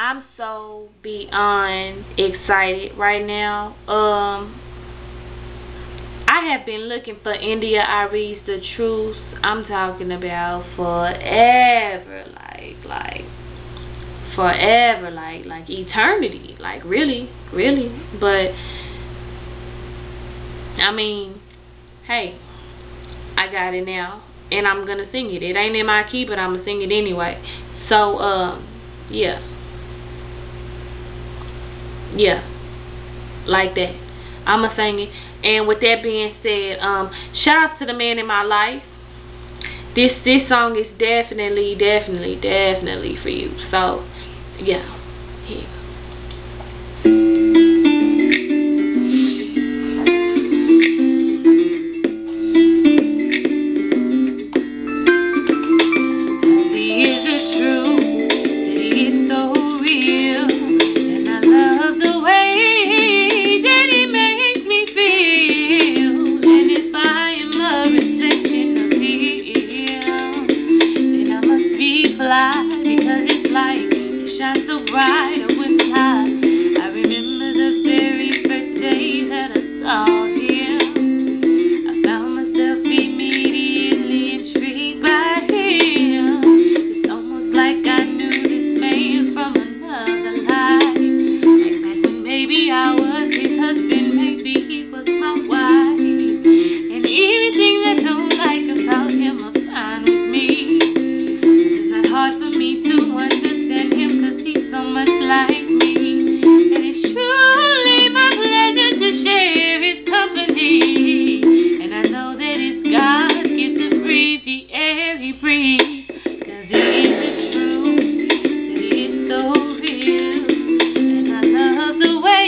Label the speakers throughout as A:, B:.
A: I'm so beyond excited right now. I have been looking for India Arie's The Truth. I'm talking about forever, like forever, like eternity, like really. But I mean, hey, I got it now, and I'm gonna sing it. It ain't in my key, but I'm gonna sing it anyway. So yeah, like that. I'ma sing it. And with that being said, shout out to the man in my life. This song is definitely for you. So yeah, here.
B: Because it's like it shines so bright when it's high. I remember the very first day that I saw him. I found myself immediately intrigued by him. It's almost like I knew this man from another life. Like back when maybe I was his husband, maybe he was my wife. And anything that I don't like about him, I find with me. Hard for me to understand him, 'cause he's so much like me. And it's truly my pleasure to share his company. And I know that it's God gives to breathe the air he breathes. 'Cause he is the truth, that he is so real. And I love the way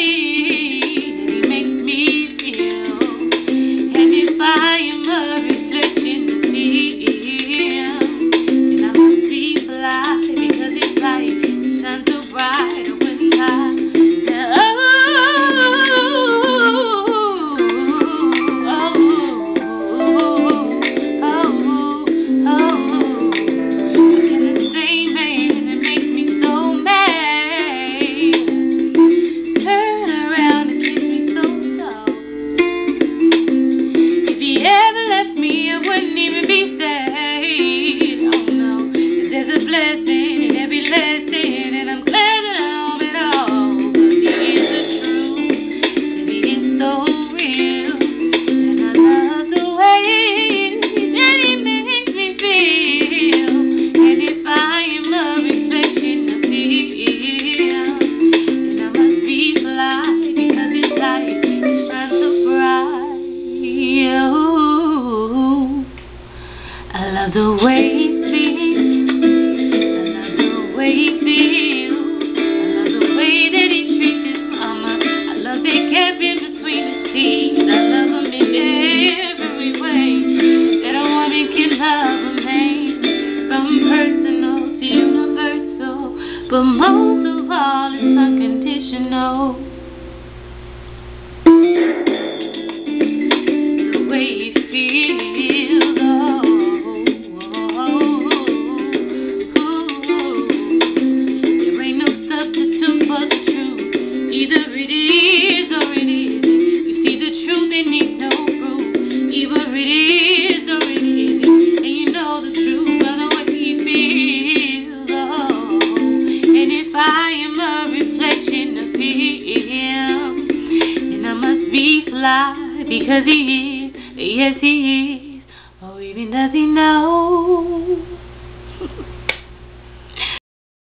B: that he makes me feel. And if I am a reflection of him, because it's like it shines so bright when it's high. And the same man that makes me so mad turn around and kiss me so soft. If he ever left me, I wouldn't even be saved. Oh no, there's a blessing in every lesson, and I'm glad that I own it all. 'Cause he is the truth, and he is so real. And I love the way that he makes me feel. And if I am a reflection of him, then I must be fly, because his light shines so bright. Oh, I love the way he feels. He feels. I love the way that he treats his mama. I love that gap in between his teeth. I love him in every way that a woman can love a man, from personal to universal, but most of all it's unconditional. The way he feels, either it is or it isn't. You see the truth, it needs no proof. Either it is or it isn't. And you know the truth by the way he feels. Oh, and if I am a reflection of him, then I must be fly, because he is. Yes, he is. Oh, even does he know?